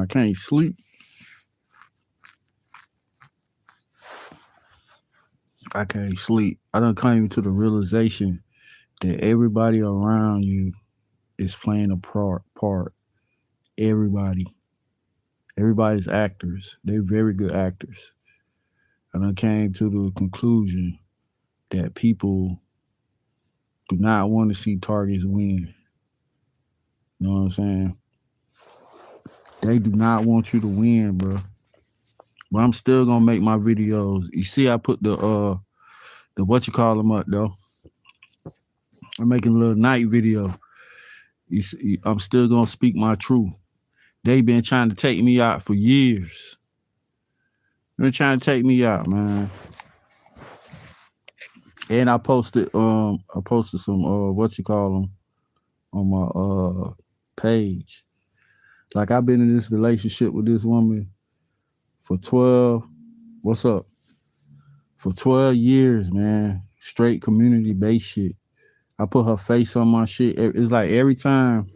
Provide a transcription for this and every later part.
I can't sleep. I can't sleep. I done came to the realization that everybody around you is playing a part. Everybody. Everybody's actors. They're very good actors. And I came to the conclusion that people do not want to see targets win. You know what I'm saying? They do not want you to win, bro. But I'm still gonna make my videos. You see, I put the what you call them up though. I'm making a little night video. You see, I'm still gonna speak my truth. They been trying to take me out for years. Been trying to take me out, man. And I posted some what you call them on my page. Like I've been in this relationship with this woman for 12. What's up? For 12 years, man. Straight community-based shit. I put her face on my shit. It's like every time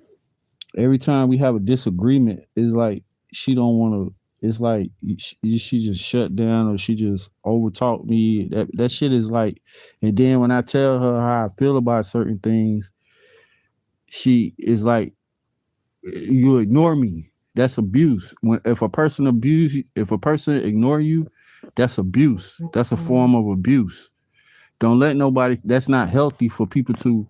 we have a disagreement, it's like she don't want to. It's like she just shut down or she just overtalk me. That shit is like, and then when I tell her how I feel about certain things, she is like, you ignore me. That's abuse. If a person ignore you, that's abuse. That's a form of abuse. Don't let nobody. That's not healthy for people to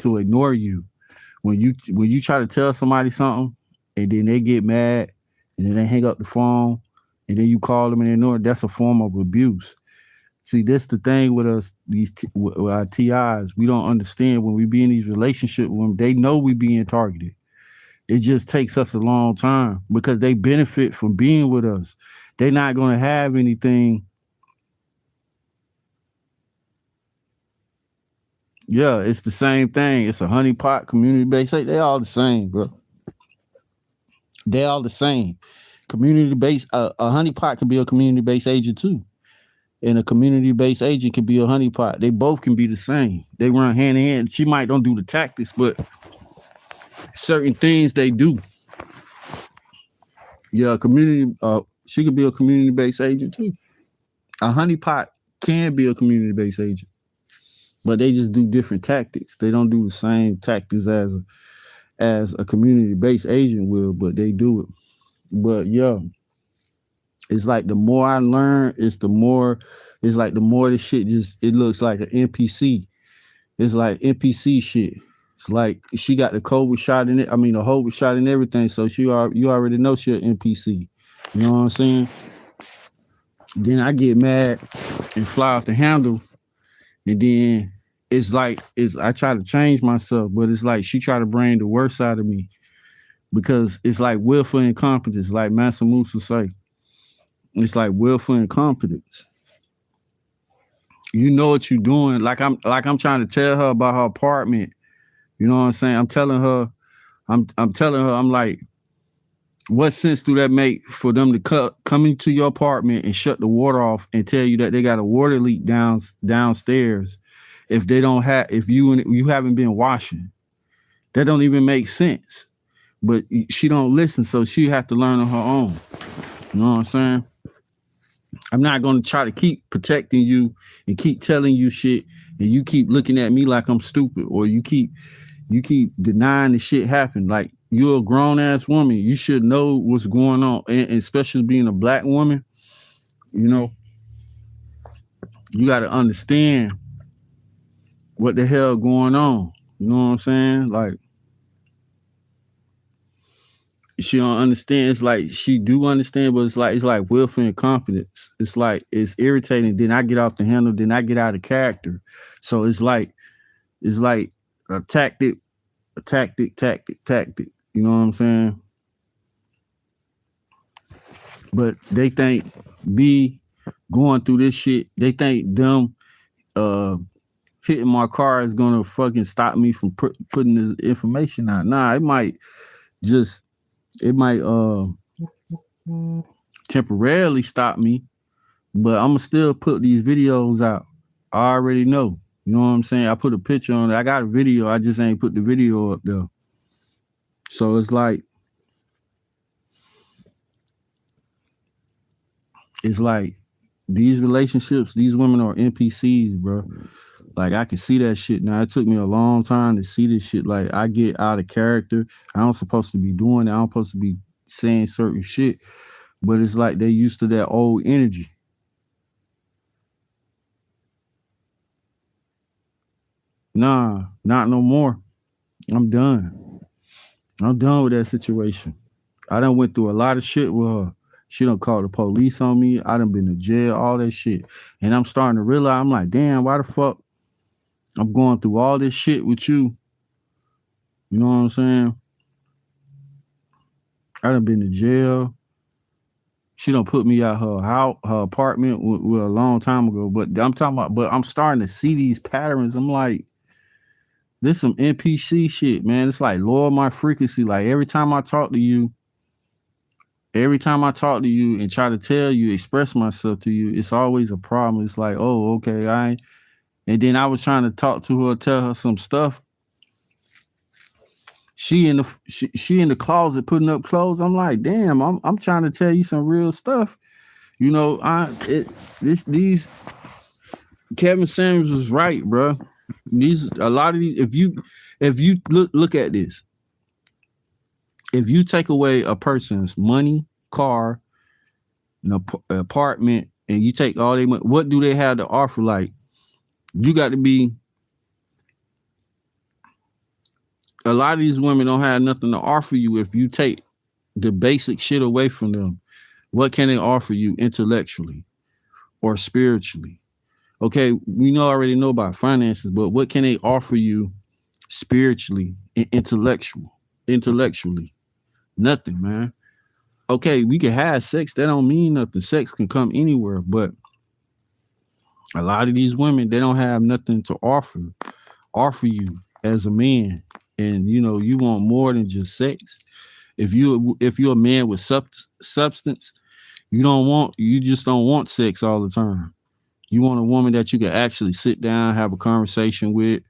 ignore you. When you try to tell somebody something and then they get mad and then they hang up the phone and then you call them and they ignore it, that's a form of abuse. See, this the thing with us, with our TIs. We don't understand when we be in these relationships when they know we being targeted. It just takes us a long time because they benefit from being with us. They're not going to have anything. Yeah, it's the same thing. It's a honeypot, community-based. They all the same, bro. They all the same. Community-based, a honeypot can be a community-based agent too. And a community-based agent can be a honeypot. They both can be the same. They run hand in hand. She might don't do the tactics, but certain things they do. Yeah, she could be a community-based agent too. A honeypot can be a community-based agent, but they just do different tactics. They don't do the same tactics as a community-based agent will, but they do it. But yeah, it's like the more I learn, it's the more this shit it looks like an NPC. It's like NPC shit. It's like she got the COVID shot in it. I mean, the COVID shot and everything. So you already know she an NPC. You know what I'm saying? Then I get mad and fly off the handle, and then I try to change myself, but it's like she try to bring the worst out of me because it's like willful incompetence, like Mansa Musa say. It's like willful incompetence. You know what you're doing. Like I'm trying to tell her about her apartment. You know what I'm saying? I'm telling her, I'm like, what sense do that make for them to come into your apartment and shut the water off and tell you that they got a water leak downstairs if you haven't been washing? That don't even make sense. But she don't listen, so she have to learn on her own. You know what I'm saying? I'm not going to try to keep protecting you and keep telling you shit and you keep looking at me like I'm stupid or you keep denying the shit happened. Like, you're a grown-ass woman. You should know what's going on, and especially being a black woman, you know, you got to understand what the hell going on. You know what I'm saying? Like, she don't understand. It's like she do understand, but it's like willful incompetence. It's like it's irritating. Then I get off the handle. Then I get out of character. So it's like a tactic. You know what I'm saying? But they think me going through this shit. They think them hitting my car is gonna fucking stop me from putting this information out. Nah, it might temporarily stop me, but I'm gonna still put these videos out. I already know. You know what I'm saying? I put a picture on it. I got a video. I just ain't put the video up there. So it's like these relationships, these women are NPCs, bro. Like I can see that shit now. It took me a long time to see this shit. Like I get out of character. I don't supposed to be doing it. I don't supposed to be saying certain shit. But it's like they used to that old energy. Nah, not no more. I'm done. I'm done with that situation. I done went through a lot of shit with her. She done called the police on me. I done been to jail, all that shit. And I'm starting to realize, I'm like, damn, why the fuck I'm going through all this shit with you? You know what I'm saying? I done been to jail. She done put me out her house, her apartment with a long time ago. But I'm talking about, but I'm starting to see these patterns. I'm like, this some NPC shit, man. It's like lower my frequency. Like every time I talk to you, and try to tell you, express myself to you, it's always a problem. It's like, oh, okay, and then I was trying to talk to her, tell her some stuff. She in the closet putting up clothes. I'm like, damn, I'm trying to tell you some real stuff. You know, these Kevin Samuels was right, bro. A lot of these, if you look at this, if you take away a person's money, car, an apartment, and you take all their money, what do they have to offer? Like, you got to be. A lot of these women don't have nothing to offer you if you take the basic shit away from them. What can they offer you intellectually or spiritually? Okay, we already know about finances, but what can they offer you spiritually and intellectually? Nothing, man. Okay, we can have sex. That don't mean nothing. Sex can come anywhere, but a lot of these women, they don't have nothing to offer you as a man. And you want more than just sex. If you're a man with substance, you just don't want sex all the time. You want a woman that you can actually sit down, have a conversation with.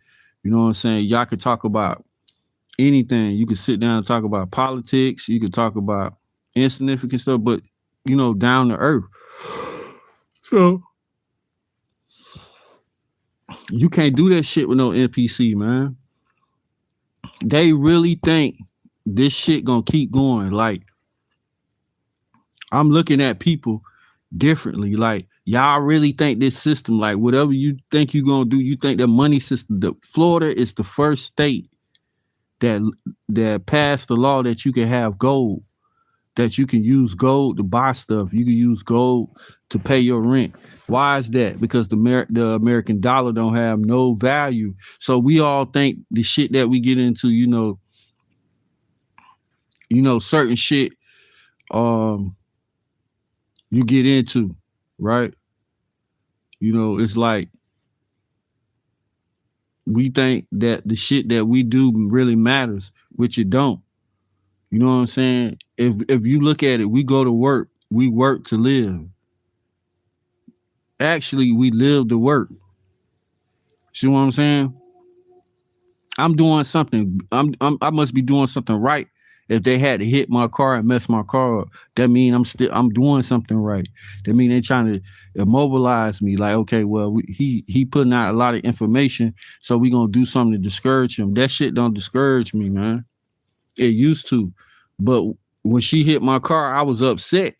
You know what I'm saying? Y'all can talk about anything. You can sit down and talk about politics. You can talk about insignificant stuff, but down to earth. So you can't do that shit with no NPC, man. They really think this shit gonna keep going. Like, I'm looking at people differently. Like, y'all really think this system, like whatever you think you're gonna do, you think the money system, Florida is the first state that passed the law that you can have gold, that you can use gold to buy stuff. You can use gold to pay your rent. Why is that? Because the American dollar don't have no value. So we all think the shit that we get into, certain shit you get into, right? It's like we think that the shit that we do really matters, which it don't. You know what I'm saying? If you look at it, we go to work, we work to live. Actually, we live to work. See what I'm saying? I'm doing something. I must be doing something right. If they had to hit my car and mess my car up, that means I'm doing something right. That means they trying to immobilize me. Like, okay, well, he putting out a lot of information, so we gonna do something to discourage him. That shit don't discourage me, man. It used to, but when she hit my car, I was upset.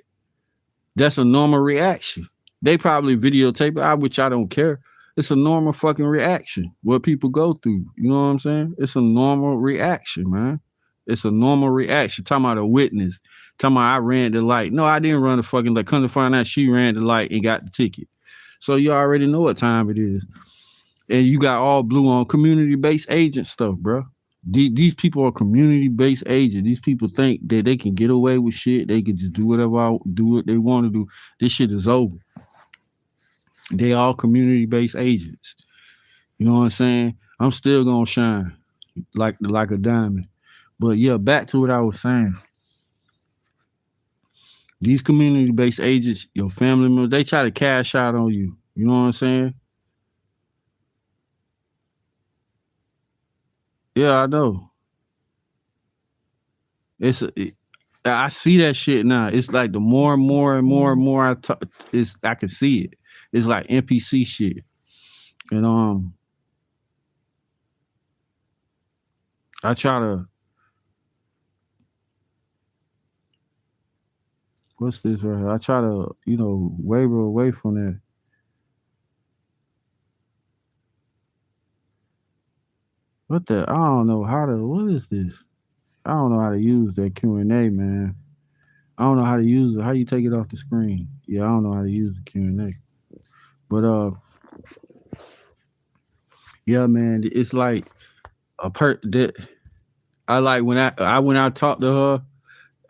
That's a normal reaction. They probably videotape it, which I don't care. It's a normal fucking reaction. What people go through. You know what I'm saying? It's a normal reaction, man. It's a normal reaction. Talking about a witness. Talking about I ran the light. No, I didn't run the fucking light. Come to find out she ran the light and got the ticket. So you already know what time it is. And you got all blue on community-based agent stuff, bro. These people are community-based agents. These people think that they can get away with shit. They can just do what they want to do. This shit is over. They all community-based agents. You know what I'm saying? I'm still gonna shine like a diamond. But yeah, back to what I was saying. These community-based agents, your family members, they try to cash out on you. You know what I'm saying? Yeah, I know. I see that shit now. It's like the more and more and more and more I talk, I can see it. It's like NPC shit. And I try to what's this right here? I try to, waver away from that. What the? I don't know how to. What is this? I don't know how to use that Q&A, man. I don't know how to use it. How you take it off the screen? Yeah, I don't know how to use the Q&A. But yeah, man, it's like that. I like when I went out talked to her.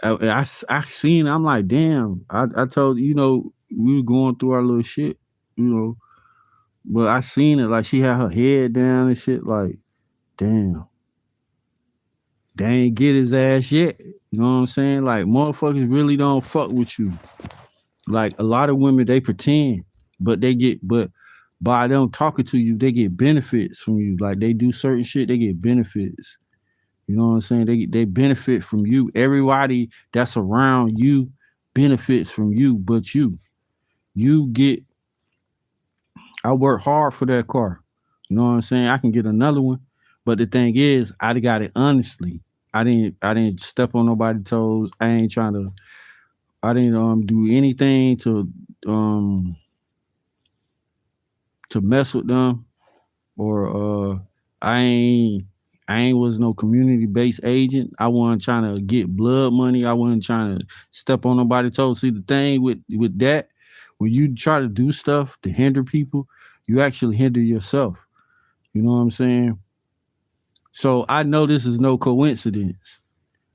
I seen. I'm like, damn. I told we were going through our little shit, you know. But I seen it like she had her head down and shit. Like, damn, they ain't get his ass yet. You know what I'm saying? Like, motherfuckers really don't fuck with you. Like a lot of women, they pretend, but by them talking to you, they get benefits from you. Like they do certain shit, they get benefits. You know what I'm saying? They benefit from you. Everybody that's around you benefits from you, but you get. I work hard for that car. You know what I'm saying? I can get another one, but the thing is, I got it honestly. I didn't step on nobody's toes. I ain't trying to. I didn't do anything um to mess with them or I ain't was no community based agent. I wasn't trying to get blood money. I wasn't trying to step on nobody's toes. See the thing with that, when you try to do stuff to hinder people, you actually hinder yourself. You know what I'm saying? So I know this is no coincidence.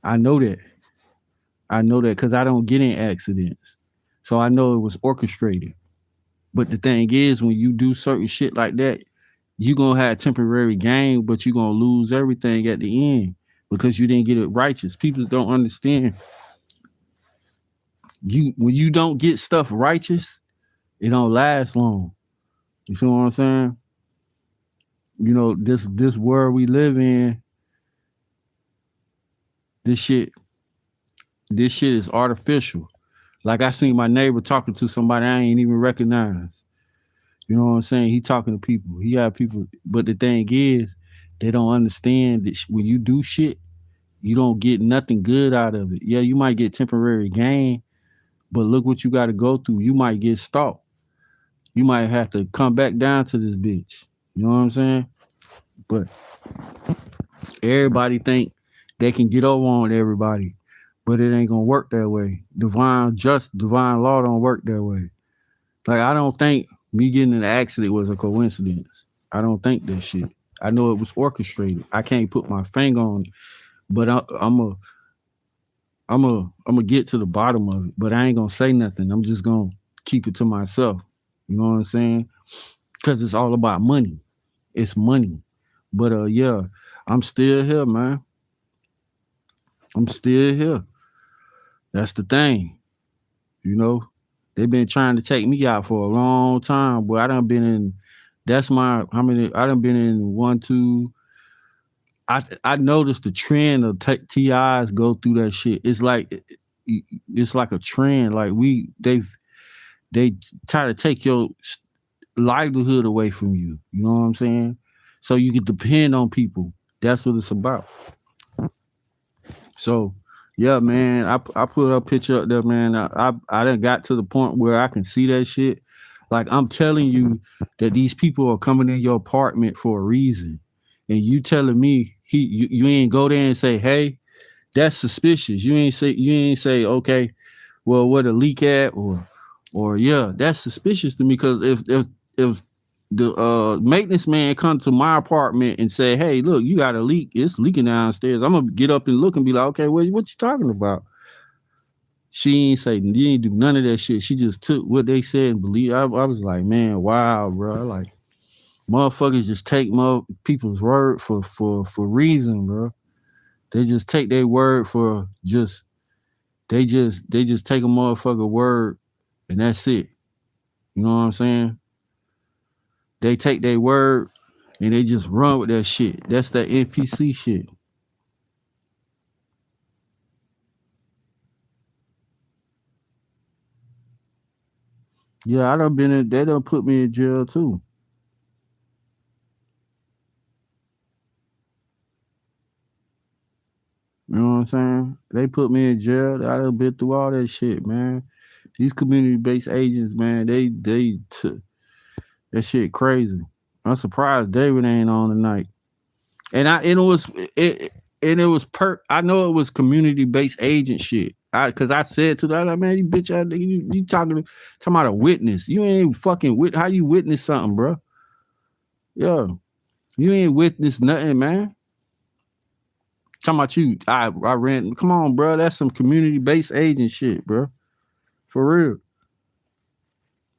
I know that. I know that because I don't get in accidents. So I know it was orchestrated. But the thing is, when you do certain shit like that, you gonna have temporary gain, but you gonna lose everything at the end because you didn't get it righteous. People don't understand. When you don't get stuff righteous, it don't last long. You see what I'm saying? This world we live in, this shit is artificial. Like I seen my neighbor talking to somebody I ain't even recognize. You know what I'm saying? He talking to people. He got people, but the thing is, they don't understand that when you do shit, you don't get nothing good out of it. Yeah, you might get temporary gain, but look what you got to go through. You might get stalked. You might have to come back down to this bitch. You know what I'm saying? But everybody think they can get over on everybody, but it ain't gonna work that way. Divine law don't work that way. Like I don't think me getting in an accident was a coincidence. I don't think that shit. I know it was orchestrated. I can't put my finger on it, but I'm gonna get to the bottom of it. But I ain't gonna say nothing. I'm just gonna keep it to myself. You know what I'm saying? Because it's all about money. It's money. But yeah, I'm still here, man. I'm still here. That's the thing. You know, they've been trying to take me out for a long time, but I done been in. That's my how many? I done been in one, two. I noticed the trend of TIs go through that shit. It's like a trend. Like they try to take your livelihood away from you. You know what I'm saying? So you can depend on people. That's what it's about. So yeah, man, I put a picture up there, man. I done got to the point where I can see that shit. Like I'm telling you that these people are coming in your apartment for a reason, and you telling me you ain't go there and say, hey, that's suspicious. You ain't say okay, well, where the leak at or yeah, that's suspicious to me because if the maintenance man come to my apartment and say, hey, look, you got a leak, it's leaking downstairs, I'm gonna get up and look and be like, okay, what you talking about? She ain't say, you ain't do none of that shit. She just took what they said and believe. I was like, man, wow, bro. Like motherfuckers just take people's word for reason, bro. They just take their word for they just take a motherfucker word and that's it. You know what I'm saying? They take their word and they just run with that shit. That's that NPC shit. Yeah, I done been in. They done put me in jail too. You know what I'm saying? They put me in jail. I done been through all that shit, man. These community-based agents, man, that shit crazy. I'm surprised David ain't on tonight. And it was it and it was I know it was community-based agent shit. Cause I said to that, like, man, you bitch ass nigga, you talking about a witness. You ain't fucking how you witness something, bro? Yeah. You ain't witness nothing, man. Talking about you, I ran. Come on, bro. That's some community-based agent shit, bro. For real.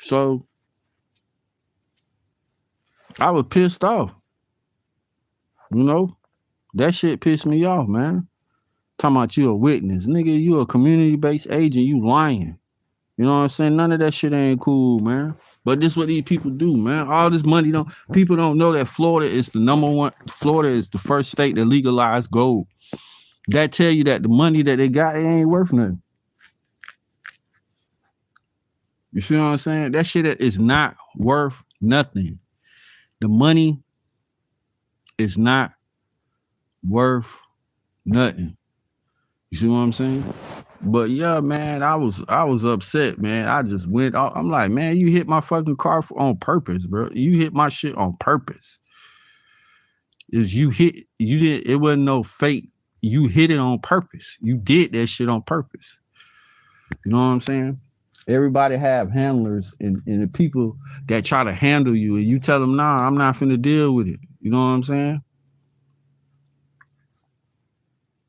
So I was pissed off. You know, that shit pissed me off, man. Talking about you a witness. Nigga, you a community-based agent, you lying. You know what I'm saying? None of that shit ain't cool, man. But this what these people do, man. All this money people don't know that Florida is the number one. Florida is the first state that legalized gold. That tell you that the money that they got, it ain't worth nothing. You see what I'm saying? That shit is not worth nothing. The money is not worth nothing. You see what I'm saying? But yeah, man, I was upset, man. I just went off. I'm like, man, you hit my fucking car on purpose, bro. You hit my shit on purpose. You did it wasn't no fake. You hit it on purpose. You did that shit on purpose. You know what I'm saying? Everybody have handlers and the people that try to handle you, and you tell them, nah, I'm not finna deal with it. You know what I'm saying?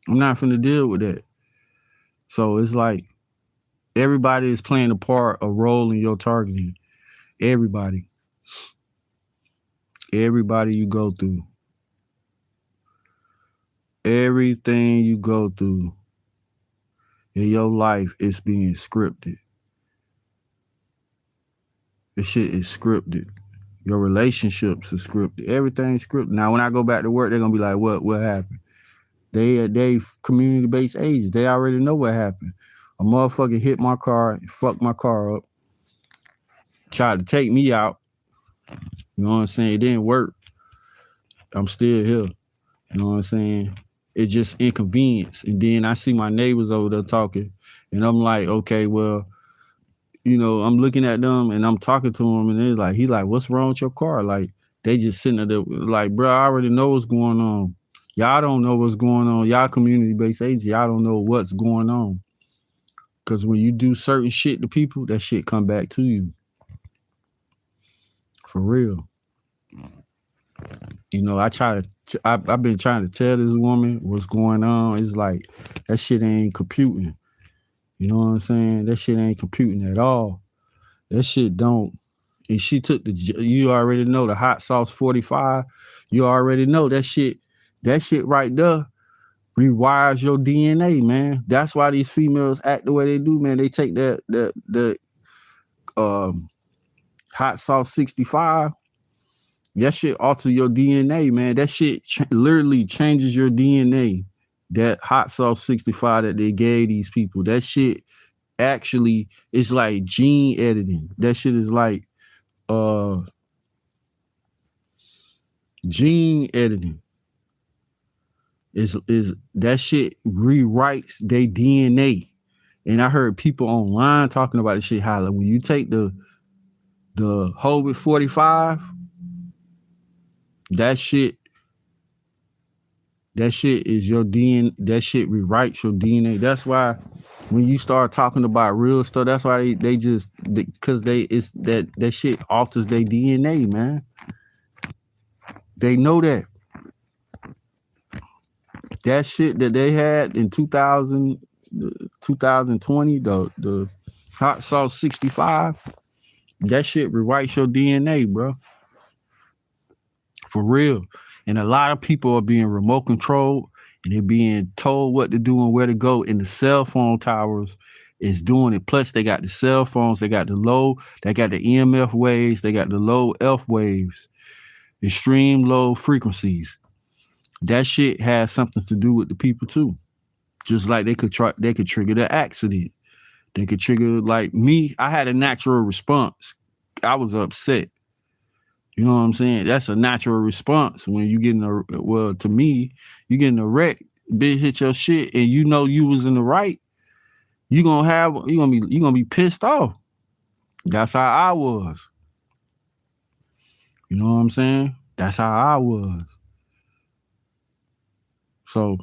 I'm not finna deal with that. So it's like everybody is playing a role in your targeting. Everybody you go through. Everything you go through in your life is being scripted. This shit is scripted. Your relationships are scripted. Everything's scripted. Now, when I go back to work, they're gonna be like, what happened? They community-based agents. They already know what happened. A motherfucker hit my car, fucked my car up, tried to take me out. You know what I'm saying? It didn't work. I'm still here. You know what I'm saying? It's just inconvenience. And then I see my neighbors over there talking, and I'm like, okay, well, you know, I'm looking at them and I'm talking to them, and they're like, he like, what's wrong with your car? Like, they just sitting there like, bro, I already know what's going on. Y'all don't know what's going on. Y'all community-based agents, y'all don't know what's going on. Because when you do certain shit to people, that shit come back to you. For real. You know, I've been trying to tell this woman what's going on. It's like, that shit ain't computing. You know what I'm saying? That shit ain't computing at all. That shit don't. And she took you already know the hot sauce 45. You already know that shit right there rewires your DNA, man. That's why these females act the way they do, man. They take the hot sauce 65. That shit alter your DNA, man. That shit literally changes your DNA. That hot sauce 65 that they gave these people, that shit actually is like gene editing. That shit is like gene editing. Is that shit rewrites their DNA. And I heard people online talking about this shit, how like when you take the Hovid 45, that shit is your DNA. That shit rewrites your DNA. That's why when you start talking about real stuff, that's why they just, because it's that shit alters their DNA, man. They know that. That shit that they had in 2020, the hot sauce 65, that shit rewrites your DNA, bro. For real. And a lot of people are being remote controlled, and they're being told what to do and where to go. And the cell phone towers is doing it. Plus, they got the cell phones, they got the EMF waves, they got the low F waves, extreme low frequencies. That shit has something to do with the people too. Just like they could trigger the accident. They could trigger like me. I had a natural response. I was upset. You know what I'm saying? That's a natural response when you get in a well, to me, you get in a wreck, bitch hit your shit, and you know you was in the right. You gonna be pissed off. That's how I was. You know what I'm saying? That's how I was. So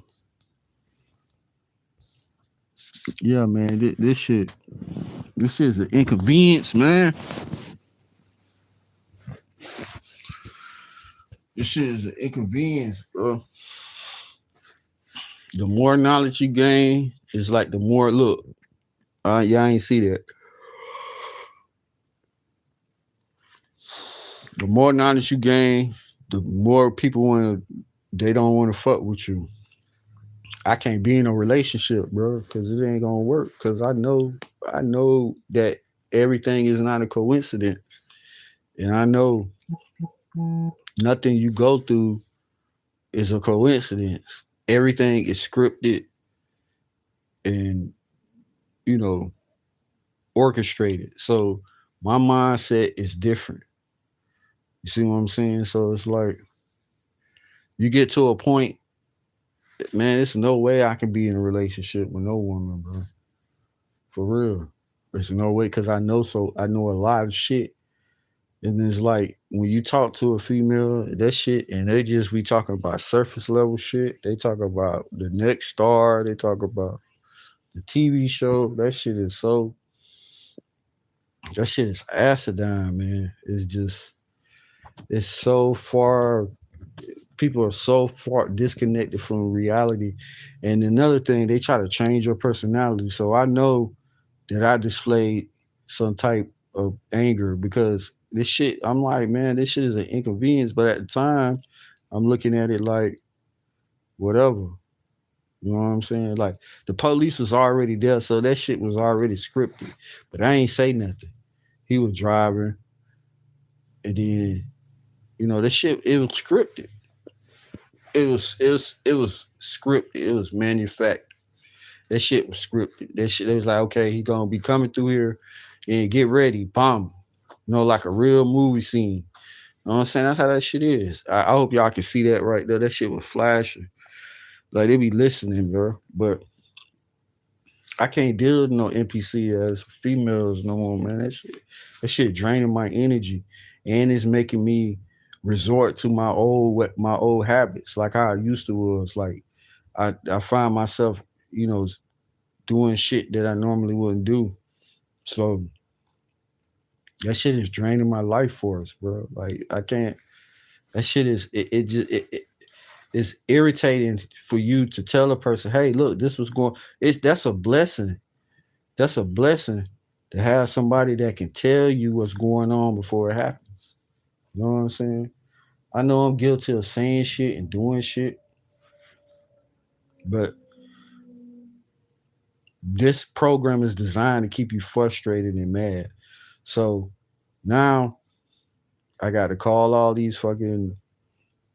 yeah, man, this shit is an inconvenience, man. This shit is an inconvenience, bro. The more knowledge you gain, it's like the more look. Y'all ain't see that. The more knowledge you gain, the more people they don't want to fuck with you. I can't be in a relationship, bro, because it ain't gonna work. Because I know that everything is not a coincidence, and I know nothing you go through is a coincidence. Everything is scripted and, you know, orchestrated. So my mindset is different. You see what I'm saying? So it's like you get to a point, man, there's no way I can be in a relationship with no woman, bro. For real. There's no way, because I know a lot of shit. And it's like when you talk to a female, that shit, and they just be talking about surface level shit. They talk about the next star. They talk about the TV show. That shit is acidine, man. It's so far. People are so far disconnected from reality. And another thing, they try to change your personality. So I know that I displayed some type of anger because this shit, I'm like, man, this shit is an inconvenience. But at the time, I'm looking at it like, whatever. You know what I'm saying? Like, the police was already there, so that shit was already scripted. But I ain't say nothing. He was driving, and then, you know, that shit, it was scripted. It was scripted. It was manufactured. That shit was scripted. That shit, it was like, okay, he gonna be coming through here and get ready, bomb. You know, like a real movie scene. You know what I'm saying? That's how that shit is. I hope y'all can see that right there. That shit was flashing. Like, they be listening, bro. But I can't deal with no NPC as females no more, man. That shit draining my energy. And it's making me resort to my old habits, like how I used to was. Like, I find myself, you know, doing shit that I normally wouldn't do. So that shit is draining my life force, bro. Like, I can't. That shit is it's irritating for you to tell a person, hey, look, this was going. That's a blessing. That's a blessing to have somebody that can tell you what's going on before it happens. You know what I'm saying? I know I'm guilty of saying shit and doing shit, but this program is designed to keep you frustrated and mad. So now I got to call all these fucking,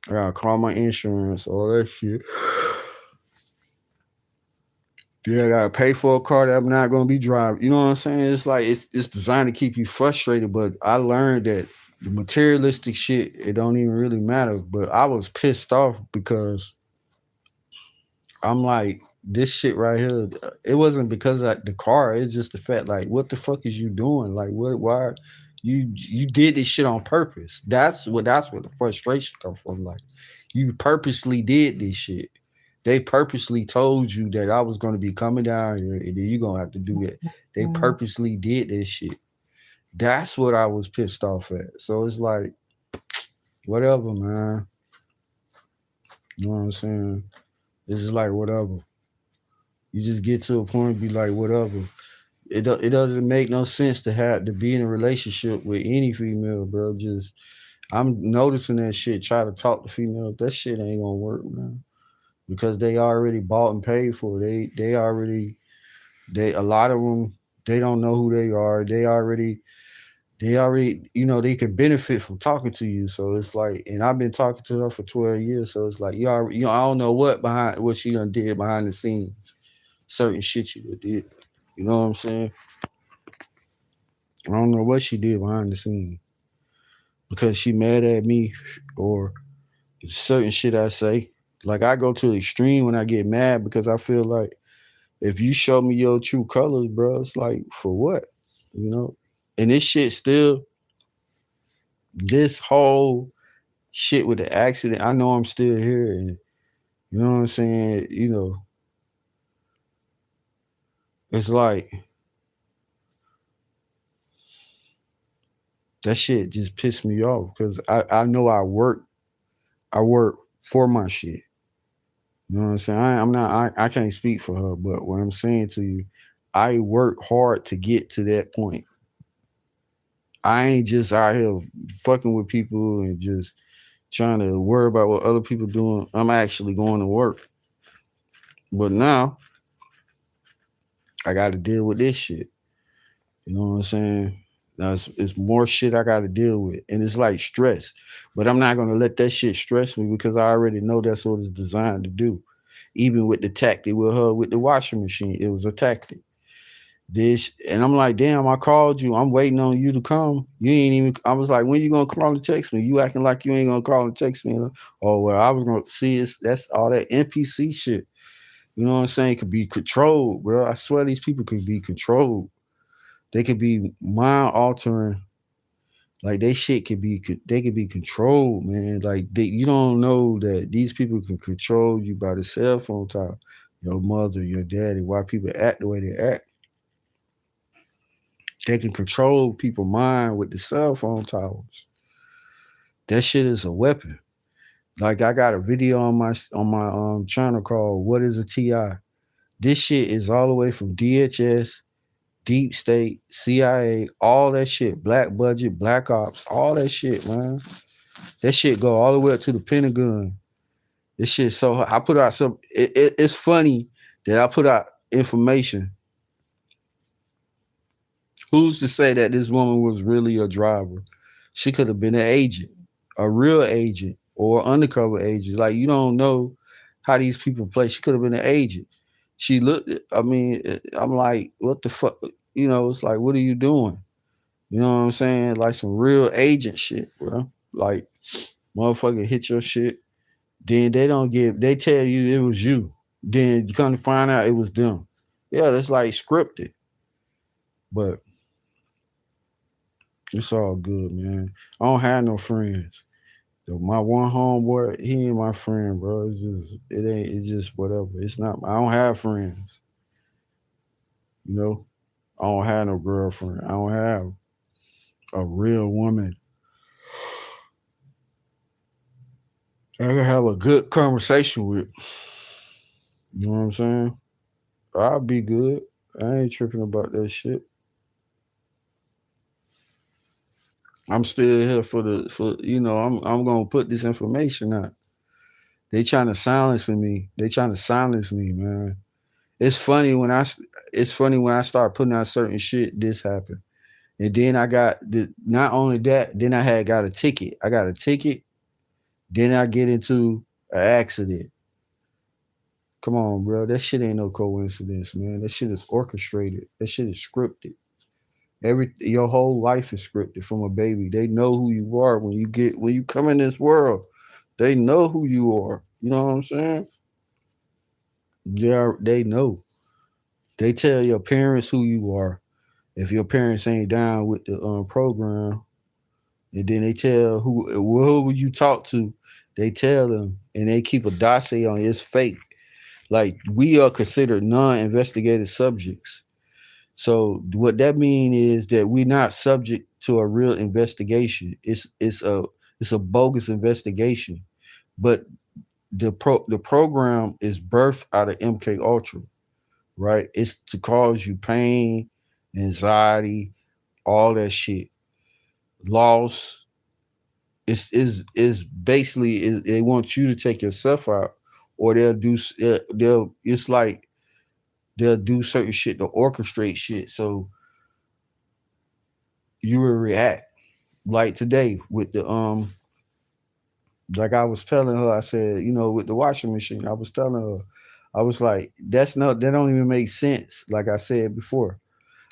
I got to call my insurance, all that shit. Yeah, I got to pay for a car that I'm not going to be driving. You know what I'm saying? It's like, it's designed to keep you frustrated, but I learned that the materialistic shit, it don't even really matter. But I was pissed off because I'm like, this shit right here, it wasn't because of the car. It's just the fact, like, what the fuck is you doing? Like, why you did this shit on purpose? That's where the frustration comes from. Like, you purposely did this shit. They purposely told you that I was going to be coming down here and then you're going to have to do that. They purposely did this shit. That's what I was pissed off at. So it's like, whatever, man. You know what I'm saying? It's just like, whatever. You just get to a point and be like, whatever. It doesn't make no sense to be in a relationship with any female, bro. Just, I'm noticing that shit. Try to talk to females. That shit ain't gonna work, man. Because they already bought and paid for it. A lot of them, they don't know who they are. They already, you know, they can benefit from talking to you. So it's like, and I've been talking to her for 12 years. So it's like, you know, I don't know what she done did behind the scenes. Certain shit you did. You know what I'm saying? I don't know what she did behind the scenes because she mad at me or certain shit I say. Like I go to the extreme when I get mad because I feel like if you show me your true colors, bro, it's like for what? You know? And this shit still, this whole shit with the accident, I know I'm still here and you know what I'm saying? You know, it's like that shit just pissed me off because I know I work for my shit. You know what I'm saying? I'm not I can't speak for her, but what I'm saying to you, I work hard to get to that point. I ain't just out here fucking with people and just trying to worry about what other people doing. I'm actually going to work. But now I got to deal with this shit. You know what I'm saying? Now it's more shit I got to deal with, and it's like stress. But I'm not gonna let that shit stress me because I already know that's what it's designed to do. Even with the tactic with her with the washing machine, it was a tactic. This and I'm like, damn, I called you. I'm waiting on you to come. You ain't even. I was like, when you gonna call and text me? You acting like you ain't gonna call and text me. Oh well, I was gonna see. That's all that NPC shit. You know what I'm saying? It could be controlled, bro. I swear these people can be controlled. They could be mind altering. Like they shit could be. They could be controlled, man. Like you don't know that these people can control you by the cell phone tower. Your mother, your daddy. Why people act the way they act. They can control people's mind with the cell phone towers. That shit is a weapon. Like I got a video on my channel called "What Is a TI." This shit is all the way from DHS, Deep State, CIA, all that shit, Black Budget, Black Ops, all that shit, man. That shit go all the way up to the Pentagon. This shit so I put out some. It's funny that I put out information. Who's to say that this woman was really a driver? She could have been an agent, a real agent, or undercover agent. Like you don't know how these people play. She could have been an agent. She looked. I mean, I'm like, what the fuck? You know, it's like, what are you doing? You know what I'm saying? Like some real agent shit, bro. Like, motherfucker hit your shit. Then they don't give. They tell you it was you. Then you come to find out it was them. Yeah, that's like scripted. But it's all good, man. I don't have no friends. My one homeboy, he ain't my friend, bro. It's just whatever. It's not. I don't have friends. You know, I don't have no girlfriend. I don't have a real woman. I can have a good conversation with. You know what I'm saying? I'll be good. I ain't tripping about that shit. I'm still here for you know. I'm gonna put this information out. They trying to silence me. They trying to silence me, man. It's funny when I start putting out certain shit. This happened, and then I got not only that. Then I had got a ticket. I got a ticket. Then I get into an accident. Come on, bro. That shit ain't no coincidence, man. That shit is orchestrated. That shit is scripted. Your whole life is scripted from a baby. They know who you are when you come in this world. They know who you are. You know what I'm saying? They know. They tell your parents who you are. If your parents ain't down with the program, and then they tell who you talk to, they tell them, and they keep a dossier on it's fake. Like we are considered non-investigated subjects. So what that means is that we're not subject to a real investigation. It's a bogus investigation. But the program is birthed out of MK Ultra, right? It's to cause you pain, anxiety, all that shit, loss. Is basically they want you to take yourself out, or they'll it's like they'll do certain shit to orchestrate shit so you will react. Like today with the like I was telling her, I said, you know, with the washing machine, I was telling her, I was like, that don't even make sense. Like I said before,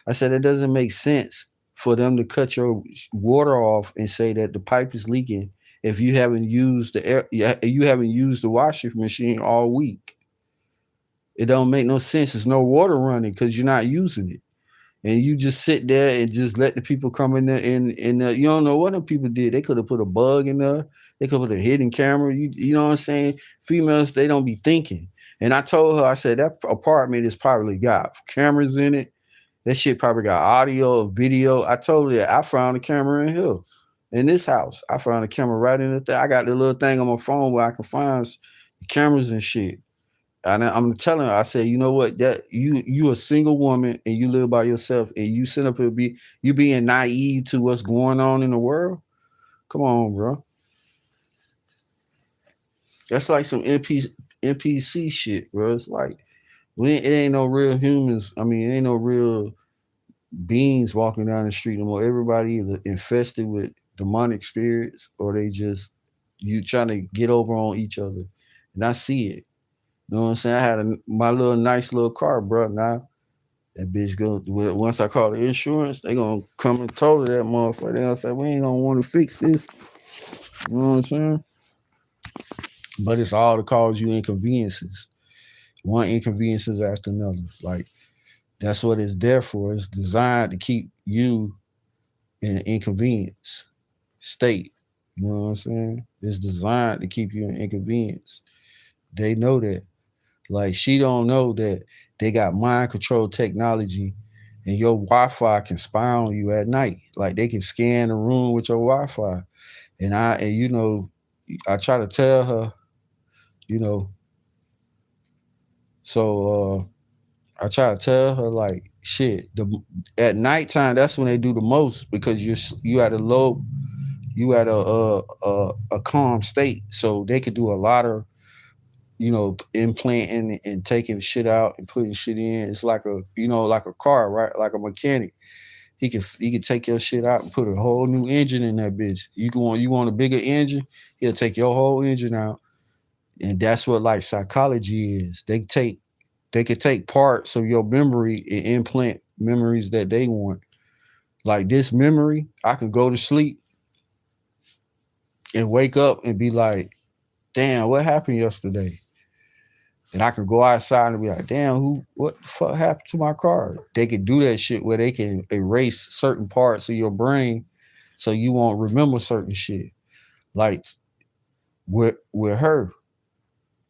I said it doesn't make sense for them to cut your water off and say that the pipe is leaking if you haven't used the air, you haven't used the washing machine all week. It don't make no sense. There's no water running because you're not using it, and you just sit there and just let the people come in there and you don't know what the people did. They could have put a bug in there. They could put a hidden camera. You know what I'm saying? Females, they don't be thinking. And I told her, I said that apartment is probably got cameras in it. That shit probably got audio, video. I told her that I found a camera in here, in this house. I found a camera right in the thing. I got the little thing on my phone where I can find cameras and shit. And I'm telling her, I said, you know what? That you a single woman and you live by yourself and you sit up here you being naive to what's going on in the world. Come on, bro. That's like some NPC shit, bro. It's like it ain't no real humans. I mean, it ain't no real beings walking down the street no more. Everybody either infested with demonic spirits or they just you trying to get over on each other. And I see it. You know what I'm saying? I had my little nice little car, bro. Now that bitch go once I call the insurance, they gonna come and total that motherfucker. They gonna say we ain't gonna want to fix this. You know what I'm saying? But it's all to cause you inconveniences. One inconveniences after another. Like that's what it's there for. It's designed to keep you in an inconvenience state. You know what I'm saying? It's designed to keep you in inconvenience. They know that. Like she don't know that they got mind control technology and your Wi-Fi can spy on you at night. Like they can scan the room with your Wi-Fi. And you know, I try to tell her, you know, so I try to tell her like shit. At nighttime, that's when they do the most because you at a low, you at a calm state, so they could do a lot of implanting and taking shit out and putting shit in. It's like like a car, right? Like a mechanic. He can take your shit out and put a whole new engine in that bitch. You want a bigger engine? He'll take your whole engine out, and that's what like psychology is. They could take parts of your memory and implant memories that they want. Like this memory, I can go to sleep and wake up and be like, damn, what happened yesterday? And I can go outside and be like, damn, what the fuck happened to my car? They can do that shit where they can erase certain parts of your brain so you won't remember certain shit. Like with her,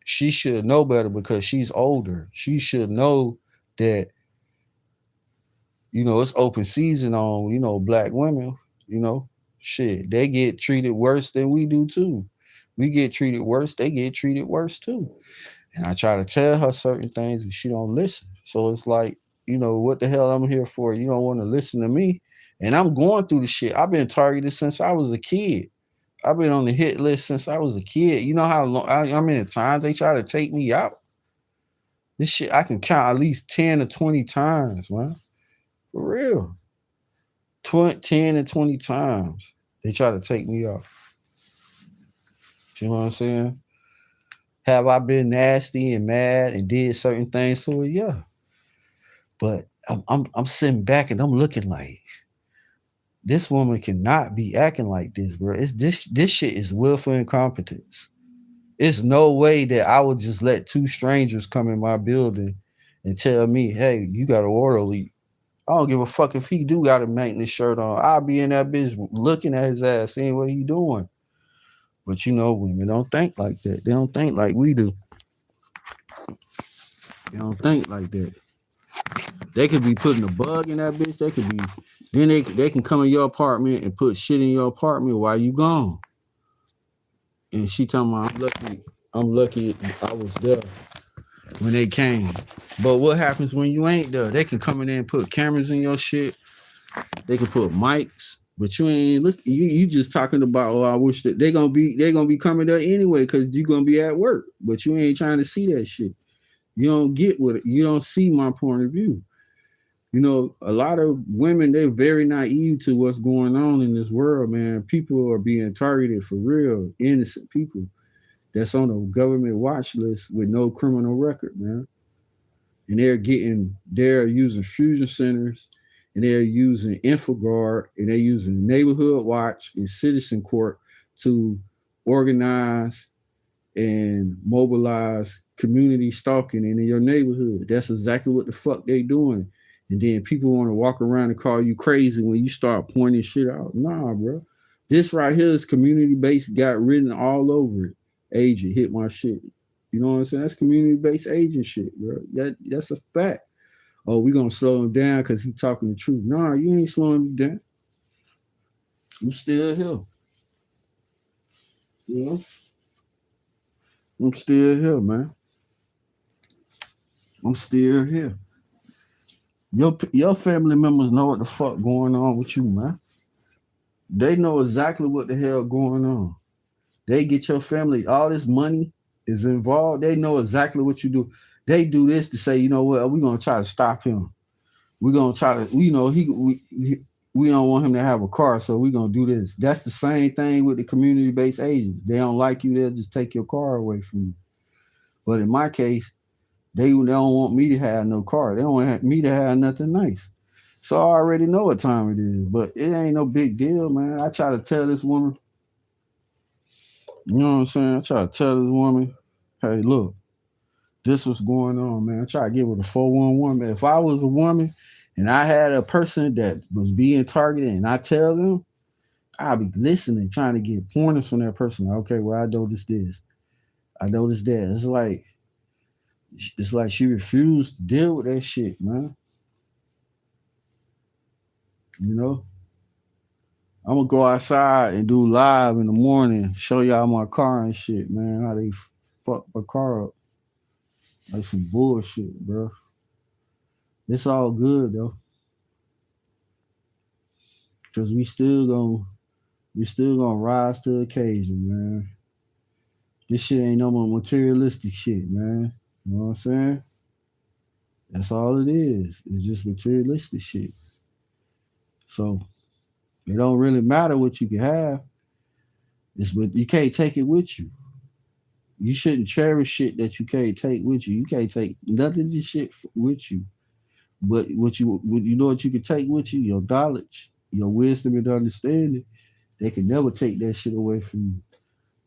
she should know better because she's older. She should know that, it's open season on, black women, shit. They get treated worse than we do too. We get treated worse, they get treated worse too. And I try to tell her certain things and she don't listen. So it's like, what the hell I'm here for? You don't want to listen to me. And I'm going through the shit. I've been targeted since I was a kid. I've been on the hit list since I was a kid. You know how long, I mean, times they try to take me out. This shit, I can count at least 10 or 20 times, man. For real. 10 and 20 times they try to take me off. You know what I'm saying? Have I been nasty and mad and did certain things to it? Yeah. But I'm sitting back and I'm looking like this woman cannot be acting like this, bro. It's this shit is willful incompetence. It's no way that I would just let two strangers come in my building and tell me, hey, you got a water leak. I don't give a fuck if he do got a maintenance shirt on. I'll be in that bitch looking at his ass, seeing what he doing. But women don't think like that. They don't think like we do. They don't think like that. They could be putting a bug in that bitch. They could be, then they can come in your apartment and put shit in your apartment while you gone. And she talking about, I'm lucky I was there when they came. But what happens when you ain't there? They can come in there and put cameras in your shit. They can put mics, but you ain't look. You just talking about. Oh, I wish that they're gonna be coming there anyway because you're gonna be at work. But you ain't trying to see that shit. You don't get what you don't see my point of view. A lot of women, they're very naive to what's going on in this world, man. People are being targeted for real, innocent people that's on a government watch list with no criminal record, man. And they're using fusion centers, and they're using InfoGuard, and they're using Neighborhood Watch and Citizen Court to organize and mobilize community stalking in your neighborhood. That's exactly what the fuck they doing. And then people want to walk around and call you crazy when you start pointing shit out. Nah, bro. This right here is community based, got written all over it. Agent hit my shit. You know what I'm saying? That's community based agent shit, bro. That's a fact. Oh, we gonna slow him down because he talking the truth. Nah, you ain't slowing me down. I'm still here. You know? I'm still here, man. I'm still here. Your family members know what the fuck going on with you, man. They know exactly what the hell going on. They get your family, all this money is involved. They know exactly what you do. They do this to say, you know what, we're gonna try to stop him. We're gonna try to, you know, we don't want him to have a car, so we're gonna do this. That's the same thing with the community-based agents. They don't like you, they'll just take your car away from you. But in my case, they don't want me to have no car. They don't want me to have nothing nice. So I already know what time it is, but it ain't no big deal, man. I try to tell this woman, you know what I'm saying? I try to tell this woman, hey, look, this was going on, man. I try to give her the 411, man. If I was a woman and I had a person that was being targeted and I tell them, I'll be listening, trying to get pointers from that person. Okay, well, I noticed this. I noticed that. It's like she refused to deal with that shit, man. You know? I'm gonna go outside and do live in the morning, show y'all my car and shit, man. How they fuck my car up. Like some bullshit, bro. It's all good though. Cause we still gonna rise to the occasion, man. This shit ain't no more materialistic shit, man. You know what I'm saying? That's all it is. It's just materialistic shit. So it don't really matter what you can have. It's but you can't take it with you. You shouldn't cherish shit that you can't take with you. You can't take nothing of this shit with you. But what you know what you can take with you? Your knowledge, your wisdom and understanding. They can never take that shit away from you.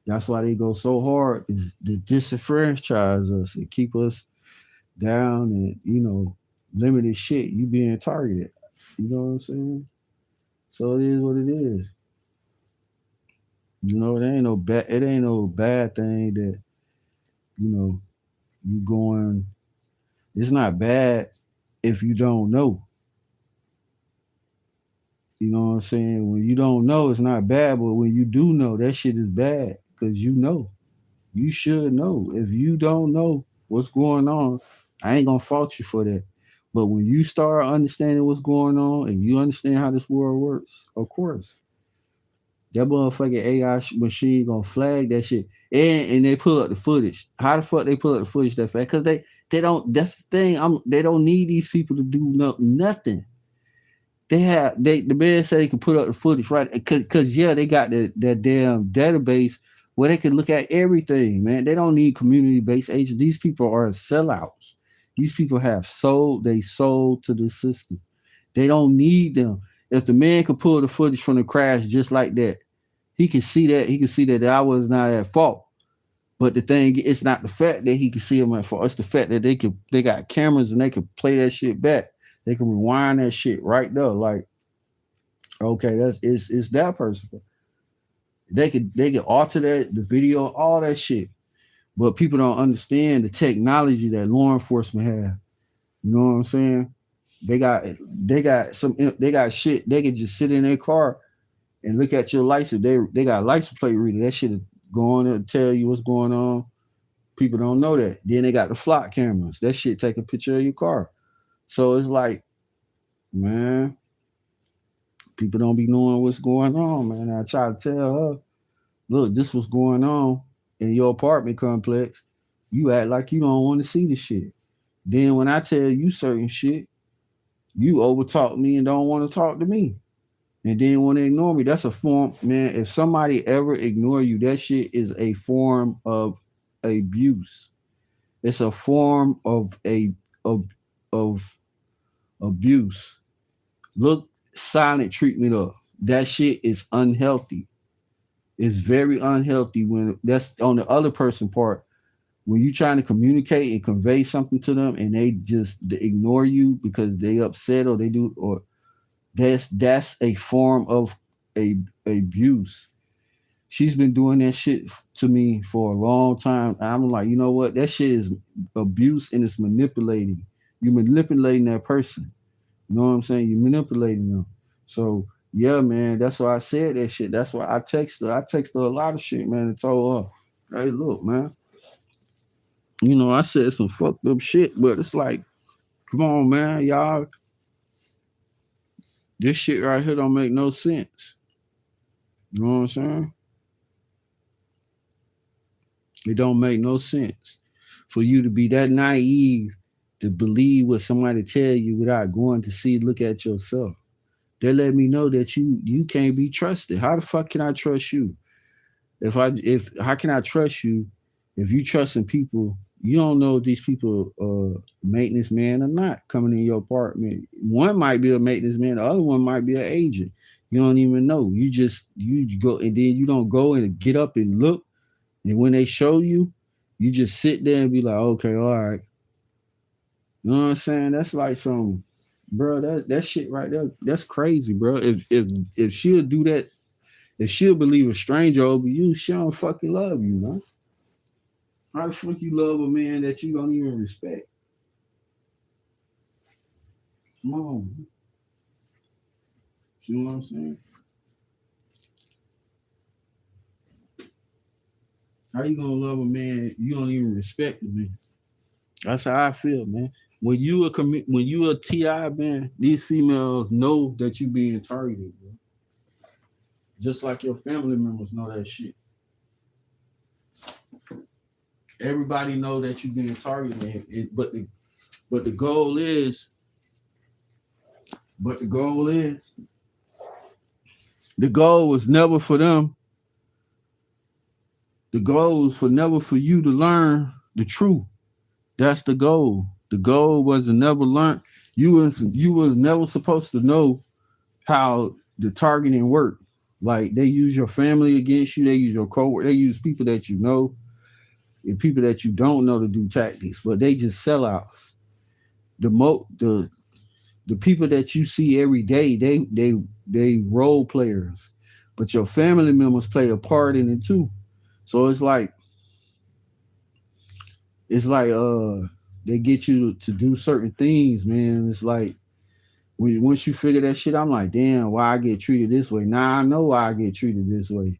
That's why they go so hard to disenfranchise us and keep us down and, you know, limited shit. You being targeted. You know what I'm saying? So it is what it is. You know, it ain't no bad thing that, you know, you going, it's not bad if you don't know. You know what I'm saying? When you don't know, it's not bad, but when you do know, that shit is bad because you know. You should know. If you don't know what's going on, I ain't gonna fault you for that. But when you start understanding what's going on and you understand how this world works, of course, that motherfucking AI machine gonna flag that shit. And they pull up the footage. How the fuck they pull up the footage that fast? Because they don't. That's the thing. They don't need these people to do nothing. The man said they can put up the footage, right? Because yeah, they got that damn database where they can look at everything, man. They don't need community-based agents. These people are sellouts. These people sold to the system. They don't need them. If the man could pull the footage from the crash just like that, he can see that I was not at fault. But the thing, it's not the fact that he can see them at fault. It's the fact that they got cameras and they can play that shit back. They can rewind that shit right there. Like, okay, it's that person. They can alter the video, all that shit. But people don't understand the technology that law enforcement have. You know what I'm saying? They got shit. They can just sit in their car and look at your license. They got a license plate reader. That shit is going to tell you what's going on. People don't know that. Then they got the flock cameras. That shit take a picture of your car. So it's like, man, people don't be knowing what's going on, man. I try to tell her, look, this was going on in your apartment complex. You act like you don't want to see the shit. Then when I tell you certain shit, you overtalk me and don't want to talk to me. And then when they ignore me, that's a form, man. If somebody ever ignore you, that shit is a form of abuse. It's a form of of abuse. Look, silent treatment of that shit is unhealthy. It's very unhealthy when that's on the other person part. When you trying to communicate and convey something to them and they ignore you because they upset or they do or that's a form of a abuse. She's been doing that shit to me for a long time. I'm like, you know what? That shit is abuse and it's manipulating. You're manipulating that person. You know what I'm saying? You're manipulating them. So yeah, man, that's why I said that shit. That's why I text her. I text her a lot of shit, man, and told her, hey, look, man. You know, I said some fucked up shit, but it's like, come on, man, y'all. This shit right here don't make no sense. You know what I'm saying? It don't make no sense for you to be that naive to believe what somebody tell you without going to see, look at yourself. They let me know that you can't be trusted. How the fuck can I trust you? If how can I trust you if you trusting people you don't know if these people maintenance man or not coming in your apartment. One might be a maintenance man, the other one might be an agent. You don't even know. You go and then you don't go and get up and look. And when they show you, you just sit there and be like, okay, all right. You know what I'm saying? That's like some, bro. That shit right there. That's crazy, bro. If she'll do that, if she'll believe a stranger over you, she don't fucking love you, man. How the fuck you love a man that you don't even respect? Come on, you know what I'm saying? How you gonna love a man you don't even respect him, man? That's how I feel, man. When you a Ti man, these females know that you being targeted, bro. Just like your family members know that shit. Everybody know that you being targeted, but the goal is, but the goal was never for them. The goal was for never for you to learn the truth. That's the goal. The goal was to never learn. You was never supposed to know how the targeting worked. Like they use your family against you, they use your coworker, they use people that you know and people that you don't know to do tactics, but they just sell out. The people that you see every day, they role players, but your family members play a part in it too. So it's like they get you to do certain things, man. It's like once you figure that shit, I'm like, damn, why I get treated this way? Now I know why I get treated this way.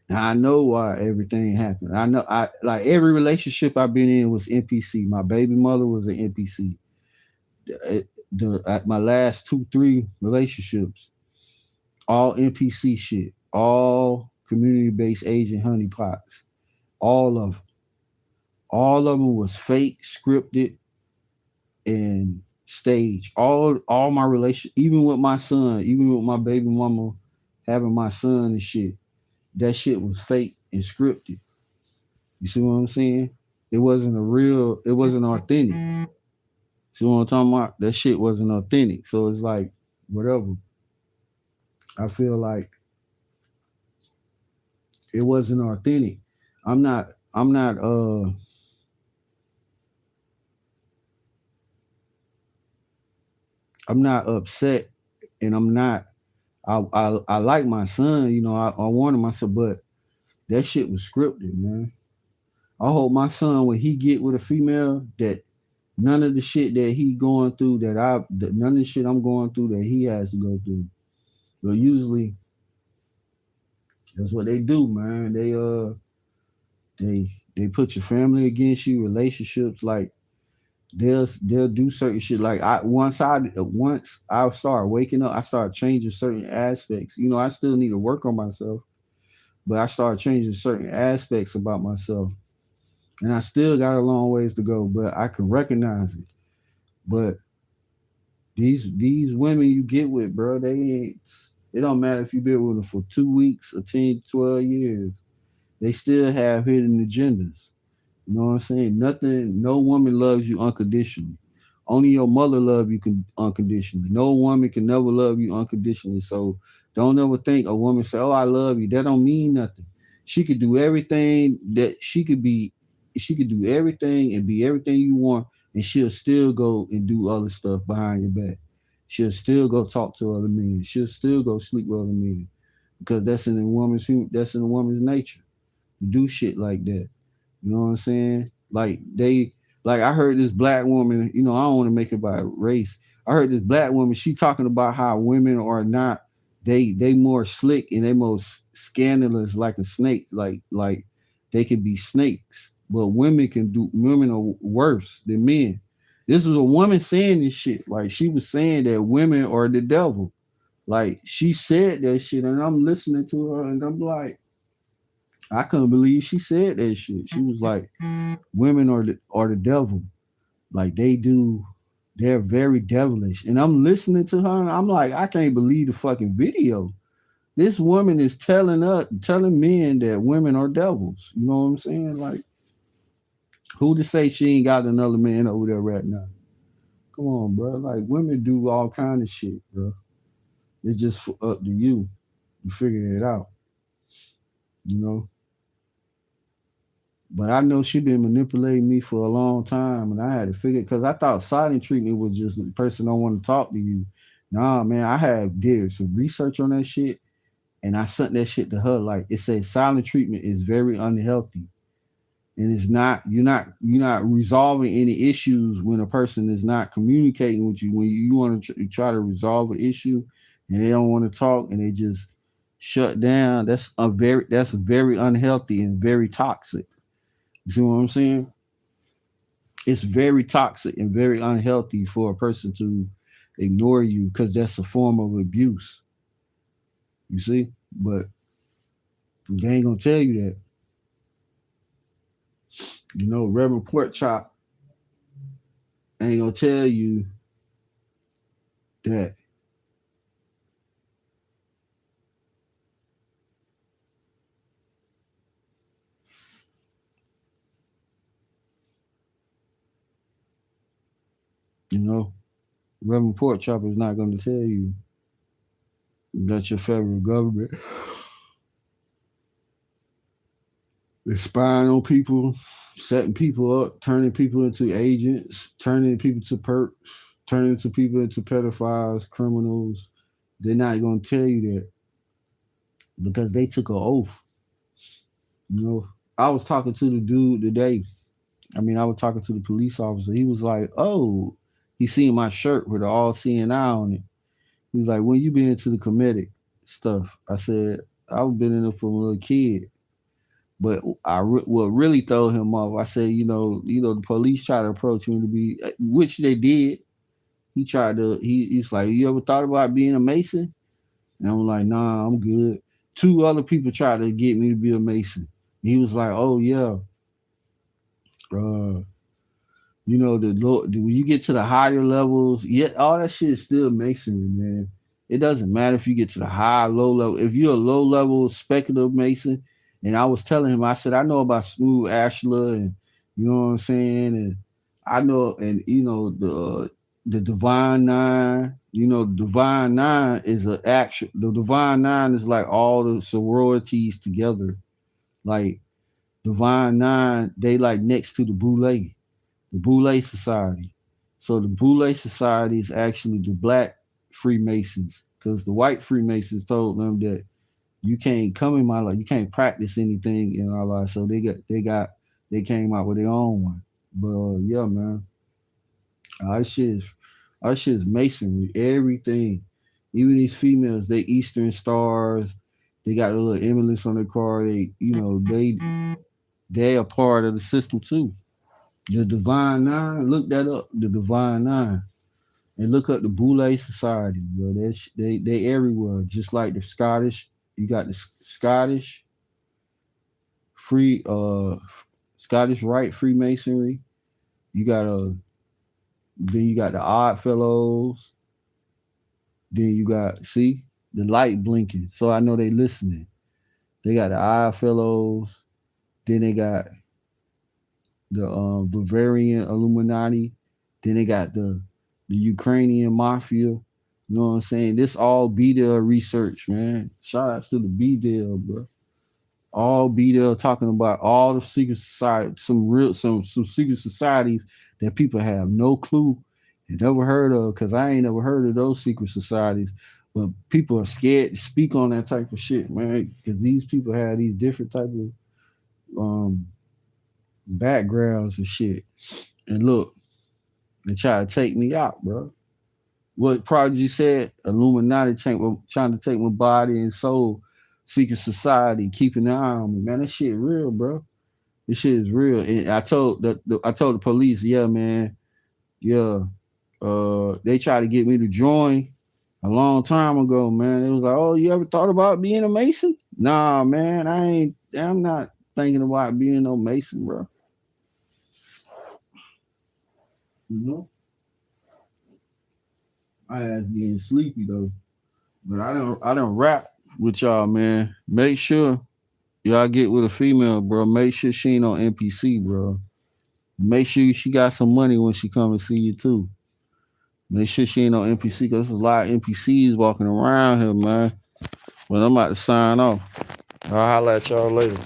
Now I know why everything happened. I know I like every relationship I've been in was NPC. My baby mother was an NPC. My last 2, 3 relationships, all NPC shit, all community based agent honeypots, all of them. All of them was fake, scripted, and staged. All my relation, even with my son, even with my baby mama having my son and shit, that shit was fake and scripted. You see what I'm saying? It wasn't a real. It wasn't authentic. See what I'm talking about? That shit wasn't authentic. So it's like whatever. I feel like it wasn't authentic. I'm not. I'm not. I'm not upset, and I'm not. I like my son. You know, I wanted my son, but that shit was scripted, man. I hope my son, when he get with a female, that none of the shit that he going through, none of the shit I'm going through, that he has to go through. But usually, that's what they do, man. They put your family against you, relationships. Like they'll do certain shit. Like once I start waking up, I start changing certain aspects. You know, I still need to work on myself, but I started changing certain aspects about myself. And I still got a long ways to go, but I can recognize it. But these women you get with, bro, they ain't. It don't matter if you've been with them for 2 weeks or 10, 12 years. They still have hidden agendas. You know what I'm saying? Nothing, no woman loves you unconditionally. Only your mother love you unconditionally. No woman can never love you unconditionally. So don't ever think a woman say, "Oh, I love you." That don't mean nothing. She could do everything that she could be. She could do everything and be everything you want, and she'll still go and do other stuff behind your back. She'll still go talk to other men. She'll still go sleep with other men because that's in a woman's nature to do shit like that. You know what I'm saying? Like I heard this black woman, I don't want to make it by race. I heard this black woman, she talking about how women are not they more slick and they more scandalous like a snake, like they can be snakes. But women are worse than men. This was a woman saying this shit. Like she was saying that women are the devil. Like she said that shit, and I'm listening to her, and I'm like, I couldn't believe she said that shit. She was like, women are the devil. Like they're very devilish. And I'm listening to her and I'm like, I can't believe the fucking video. This woman is telling men that women are devils. You know what I'm saying? Like, who to say she ain't got another man over there right now? Come on, bro. Like women do all kind of shit, bro. It's just up to you to figure it out. You know? But I know she been manipulating me for a long time, and I had to figure because I thought silent treatment was just the person don't want to talk to you. Nah, man, did some research on that shit, and I sent that shit to her. Like it says, silent treatment is very unhealthy, and it's not you're not resolving any issues when a person is not communicating with you. When you want to try to resolve an issue, and they don't want to talk, and they just shut down. That's very unhealthy and very toxic. You see what I'm saying? It's very toxic and very unhealthy for a person to ignore you because that's a form of abuse. You see? But they ain't gonna tell you that. Reverend Pork Chop ain't gonna tell you that. You know, Reverend Pork Chop is not gonna tell you that your federal government is spying on people, setting people up, turning people into agents, turning people to perps, turning people into pedophiles, criminals. They're not gonna tell you that because they took an oath. I was talking to the dude today. I was talking to the police officer. He was like, "Oh, he seen my shirt with the all seeing eye on it." He was like, "When you been into the comedic stuff?" I said, "I've been in it from a little kid." But what really threw him off, I said, the police tried to approach me to be, which they did. He's like, "You ever thought about being a Mason?" And I'm like, "Nah, I'm good." Two other people tried to get me to be a Mason. He was like, "Oh yeah, uh, when you get to the higher levels, yeah, all that shit is still masonry, man. It doesn't matter if you get to the high, low level. If you're a low level speculative mason, and I was telling him, I said, I know about Smooth Ashler, and you know what I'm saying, and I know, and the Divine Nine. The Divine Nine is the Divine Nine is like all the sororities together, like Divine Nine. They like next to the Boule Society. So the Boule Society is actually the black Freemasons because the white Freemasons told them that you can't come in my life, you can't practice anything in our life. So they came out with their own one. But yeah, man, our shit is our shit is masonry. Everything, even these females, they Eastern stars. They got a little emblems on their car. They a part of the system too. The Divine Nine, look that up. The Divine Nine, and look up the Boule Society, bro. They everywhere, just like the Scottish. You got the Scottish free, Scottish Rite Freemasonry. You got then you got the Odd Fellows. Then you got the light blinking, so I know they listening. They got the IFLOs, then they got the Bavarian Illuminati, then they got the Ukrainian mafia. You know what I'm saying? This all B-Dell research, man. Shout out to the B-Dell, bro. All B-Dell talking about all the secret society, some secret societies that people have no clue and never heard of, because I ain't never heard of those secret societies. But people are scared to speak on that type of shit, man, because these people have these different type of backgrounds and shit. And look, they try to take me out, bro. What Prodigy said, Illuminati trying to take my body and soul, secret society, keeping an eye on me. Man, that shit real, bro. This shit is real. And I told the police, yeah, man, yeah. They tried to get me to join a long time ago, man. It was like, oh, you ever thought about being a Mason? Nah, man, I'm not thinking about being no Mason, bro. You know? My ass getting sleepy though. But I don't rap with y'all, man. Make sure y'all get with a female, bro. Make sure she ain't on NPC, bro. Make sure she got some money when she come and see you too. Make sure she ain't on NPC, because there's a lot of NPCs walking around here, man. But I'm about to sign off. I'll holler at y'all later.